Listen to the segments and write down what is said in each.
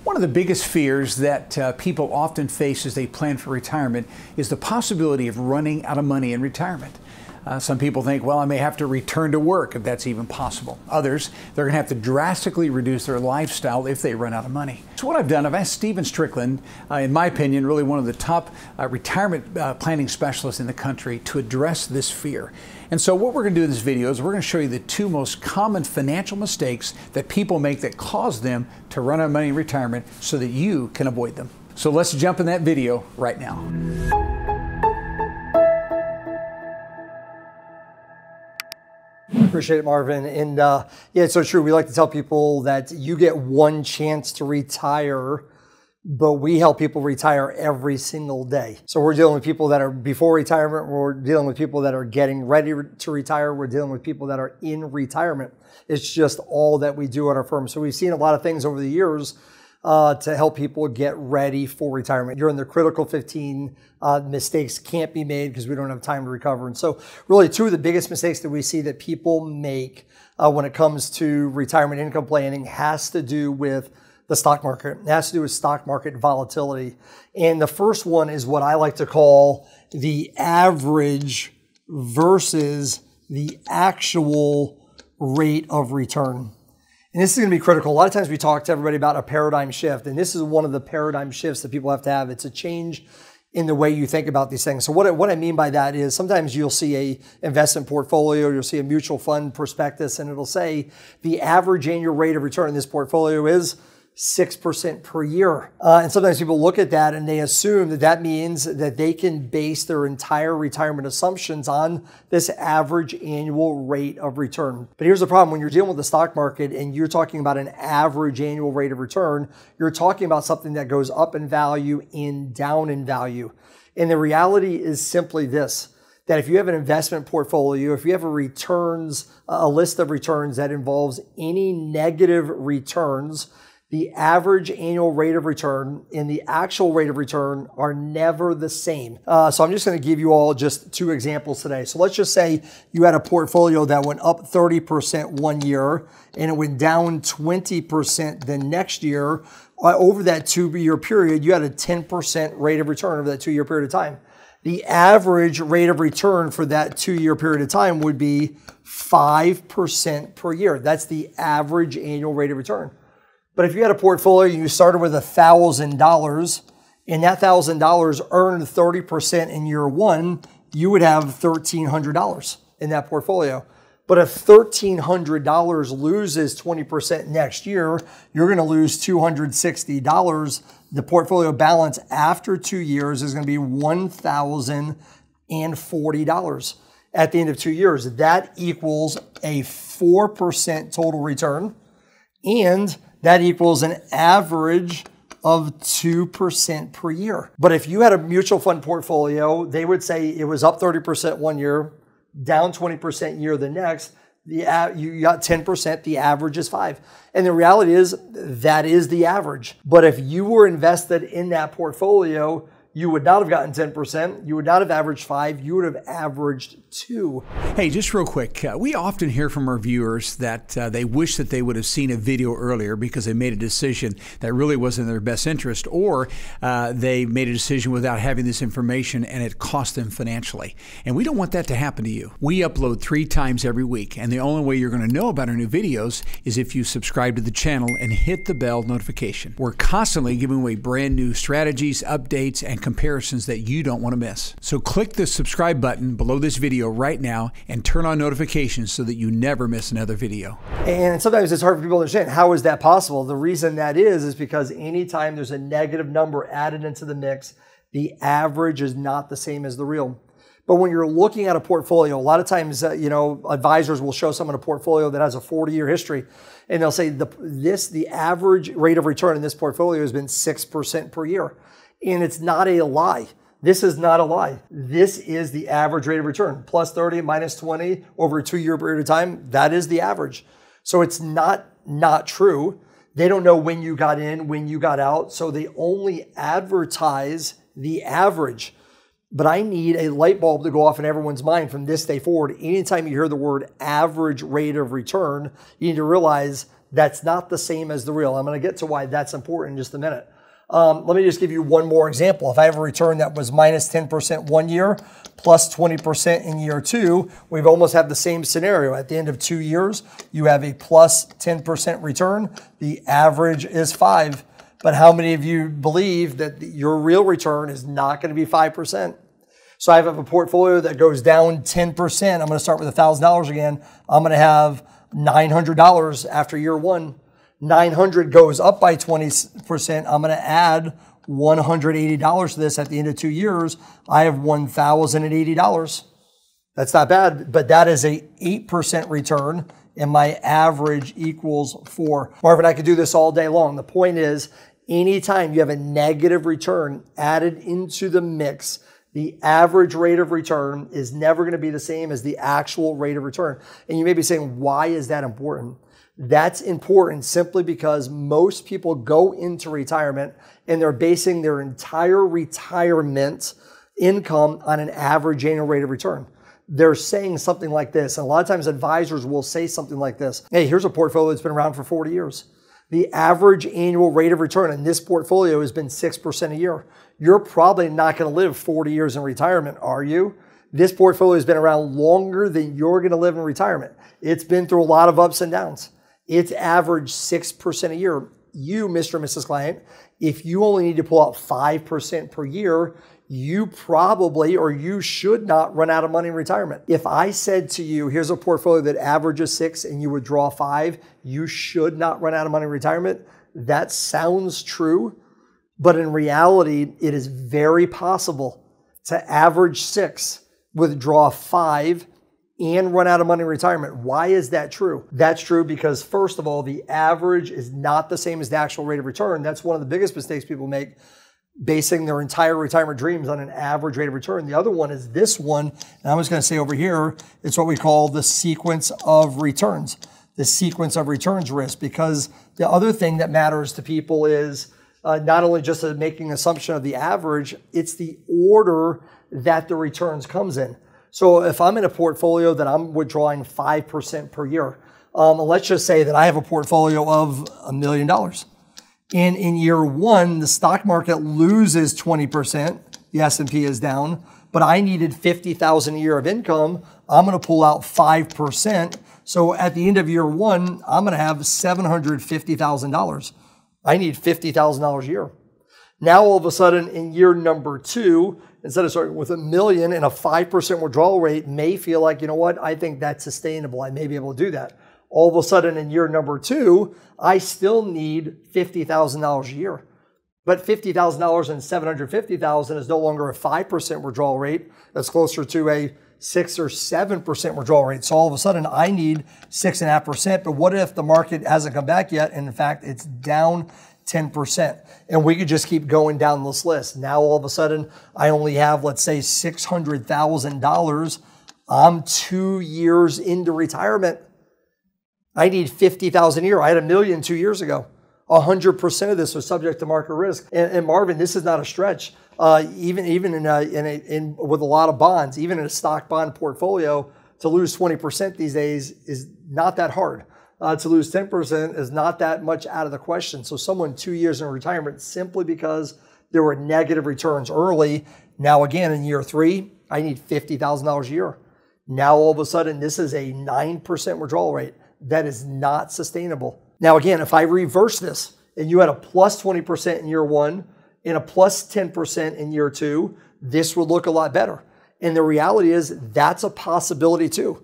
One of the biggest fears that people often face as they plan for retirement is the possibility of running out of money in retirement. Some people think, well, I may have to return to work if that's even possible. Others, they're going to have to drastically reduce their lifestyle if they run out of money. So what I've done, I've asked Steven Strickland, in my opinion, really one of the top retirement planning specialists in the country, to address this fear. And so what we're going to do in this video is we're going to show you the two most common financial mistakes that people make that cause them to run out of money in retirement so that you can avoid them. So let's jump in that video right now. Appreciate it, Marvin. And yeah, it's so true. We like to tell people that you get one chance to retire, but we help people retire every single day. So we're dealing with people that are before retirement. We're dealing with people that are getting ready to retire. We're dealing with people that are in retirement. It's just all that we do at our firm. So we've seen a lot of things over the years to help people get ready for retirement. You're in the critical 15. Mistakes can't be made because we don't have time to recover. And so really two of the biggest mistakes that we see that people make when it comes to retirement income planning has to do with the stock market. It has to do with stock market volatility. And the first one is what I like to call the average versus the actual rate of return. And this is going to be critical. A lot of times we talk to everybody about a paradigm shift, and this is one of the paradigm shifts that people have to have. It's a change in the way you think about these things. So what I mean by that is sometimes you'll see a investment portfolio, you'll see a mutual fund prospectus, and it'll say the average annual rate of return in this portfolio is 6% per year. And sometimes people look at that and they assume that that means that they can base their entire retirement assumptions on this average annual rate of return. But here's the problem. When you're dealing with the stock market and you're talking about an average annual rate of return, you're talking about something that goes up in value and down in value. And the reality is simply this, that if you have an investment portfolio, if you have a list of returns that involves any negative returns, the average annual rate of return and the actual rate of return are never the same. So I'm just going to give you all just two examples today. So let's just say you had a portfolio that went up 30% one year and it went down 20% the next year. Over that 2-year period, you had a 10% rate of return over that 2-year period of time. The average rate of return for that 2-year period of time would be 5% per year. That's the average annual rate of return. But if you had a portfolio, you started with $1,000 and that $1,000 earned 30% in year one, you would have $1,300 in that portfolio. But if $1,300 loses 20% next year, you're going to lose $260. The portfolio balance after 2 years is going to be $1,040 at the end of 2 years. That equals a 4% total return, and that equals an average of 2% per year. But if you had a mutual fund portfolio, they would say it was up 30% one year, down 20% year the next. You got 10%, the average is 5%. And the reality is that is the average. But if you were invested in that portfolio, you would not have gotten 10%. You would not have averaged 5%. You would have averaged 2%. Hey, just real quick. We often hear from our viewers that they wish that they would have seen a video earlier because they made a decision that really wasn't in their best interest, or they made a decision without having this information and it cost them financially. And we don't want that to happen to you. We upload 3 times every week, and the only way you're going to know about our new videos is if you subscribe to the channel and hit the bell notification. We're constantly giving away brand new strategies, updates, and comparisons that you don't want to miss. So click the subscribe button below this video right now and turn on notifications so that you never miss another video. And sometimes it's hard for people to understand, how is that possible? The reason that is because anytime there's a negative number added into the mix, the average is not the same as the real. But when you're looking at a portfolio, a lot of times, advisors will show someone a portfolio that has a 40-year history, and they'll say the average rate of return in this portfolio has been 6% per year. And it's not a lie. This is not a lie. This is the average rate of return. Plus 30, minus 20 over a 2-year period of time. That is the average. So it's not true. They don't know when you got in, when you got out. So they only advertise the average. But I need a light bulb to go off in everyone's mind from this day forward. Anytime you hear the word average rate of return, you need to realize That's not the same as the real. I'm going to get to why that's important in just a minute. Let me just give you one more example. If I have a return that was minus 10% 1 year, plus 20% in year 2, we've almost have the same scenario. At the end of 2 years, you have a plus 10% return. The average is 5. But how many of you believe that your real return is not going to be 5%? So I have a portfolio that goes down 10%. I'm going to start with $1,000 again. I'm going to have $900 after year 1. 900 goes up by 20%. I'm going to add $180 to this at the end of 2 years. I have $1,080. That's not bad, but that is a 8% return, and my average equals 4. Marvin, I could do this all day long. The point is, anytime you have a negative return added into the mix, the average rate of return is never going to be the same as the actual rate of return. And you may be saying, why is that important? That's important simply because most people go into retirement and they're basing their entire retirement income on an average annual rate of return. They're saying something like this, and a lot of times advisors will say something like this. Hey, here's a portfolio that's been around for 40 years. The average annual rate of return in this portfolio has been 6% a year. You're probably not going to live 40 years in retirement, are you? This portfolio has been around longer than you're going to live in retirement. It's been through a lot of ups and downs. It's averaged 6% a year. You, Mr. and Mrs. Client, if you only need to pull out 5% per year, you probably or you should not run out of money in retirement. If I said to you, here's a portfolio that averages 6 and you withdraw 5, you should not run out of money in retirement. That sounds true, but in reality, it is very possible to average 6, withdraw 5, and run out of money in retirement. Why is that true? That's true because, first of all, the average is not the same as the actual rate of return. That's one of the biggest mistakes people make, basing their entire retirement dreams on an average rate of return. The other one is this one, and I'm just going to say over here, it's what we call the sequence of returns, the sequence of returns risk, because the other thing that matters to people is not only just making an assumption of the average, it's the order that the returns comes in. So if I'm in a portfolio that I'm withdrawing 5% per year, let's just say that I have a portfolio of $1 million. And in year 1, the stock market loses 20%. The S&P is down, but I needed $50,000 a year of income. I'm going to pull out 5%. So at the end of year 1, I'm going to have $750,000. I need $50,000 a year. Now, all of a sudden, in year number 2, instead of starting with $1 million and a 5% withdrawal rate may feel like, you know what, I think that's sustainable. I may be able to do that. All of a sudden, in year number 2, I still need $50,000 a year. But $50,000 and $750,000 is no longer a 5% withdrawal rate. That's closer to a 6 or 7% withdrawal rate. So all of a sudden, I need 6.5%. But what if the market hasn't come back yet? And in fact, it's down 10%. And we could just keep going down this list. Now, all of a sudden, I only have, let's say, $600,000. I'm 2 years into retirement. I need $50,000 a year. I had $1 million 2 years ago. 100% of this was subject to market risk. And Marvin, this is not a stretch. Even with a lot of bonds, even in a stock bond portfolio, to lose 20% these days is not that hard. To lose 10% is not that much out of the question. So someone 2 years in retirement simply because there were negative returns early. Now again, in year 3, I need $50,000 a year. Now all of a sudden, this is a 9% withdrawal rate. That is not sustainable. Now again, if I reverse this and you had a plus 20% in year 1 and a plus 10% in year 2, this would look a lot better. And the reality is that's a possibility too.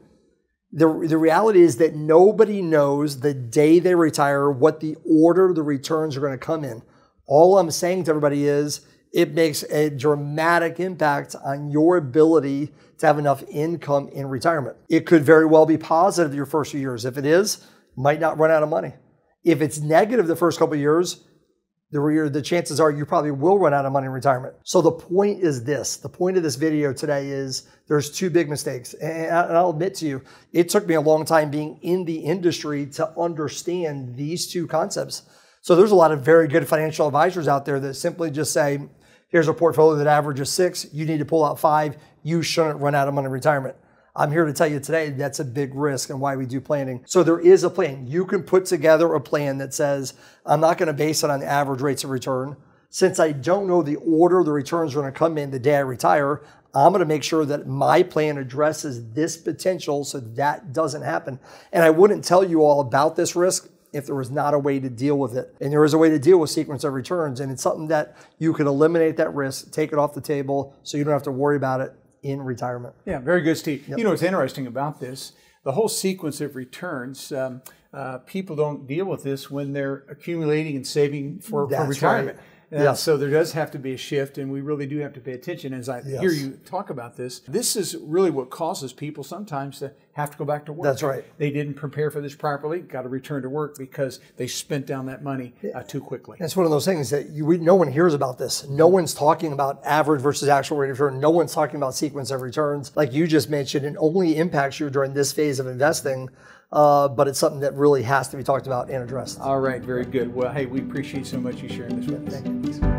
The reality is that nobody knows the day they retire what the order the returns are going to come in. All I'm saying to everybody is it makes a dramatic impact on your ability to have enough income in retirement. It could very well be positive your first few years. If it is, might not run out of money. If it's negative the first couple of years, the chances are you probably will run out of money in retirement. So the point is this. The point of this video today is there's 2 big mistakes. And I'll admit to you, it took me a long time being in the industry to understand these 2 concepts. So there's a lot of very good financial advisors out there that simply just say, here's a portfolio that averages 6. You need to pull out 5. You shouldn't run out of money in retirement. I'm here to tell you today that's a big risk and why we do planning. So there is a plan. You can put together a plan that says, I'm not going to base it on average rates of return. Since I don't know the order the returns are going to come in the day I retire, I'm going to make sure that my plan addresses this potential so that doesn't happen. And I wouldn't tell you all about this risk if there was not a way to deal with it. And there is a way to deal with sequence of returns. And it's something that you can eliminate that risk, take it off the table so you don't have to worry about it in retirement. Yeah, very good, Steve. Yep. You know what's interesting about this? The whole sequence of returns, people don't deal with this when they're accumulating and saving for retirement. Right. Yes. So there does have to be a shift, and we really do have to pay attention. As I hear you talk about this, this is really what causes people sometimes to have to go back to work. That's right. They didn't prepare for this properly, got to return to work because they spent down that money too quickly. It's one of those things that no one hears about this. No one's talking about average versus actual rate of return. No one's talking about sequence of returns. Like you just mentioned, it only impacts you during this phase of investing. But it's something that really has to be talked about and addressed. All right, very good. Well, hey, we appreciate so much you sharing this with us. Thank you.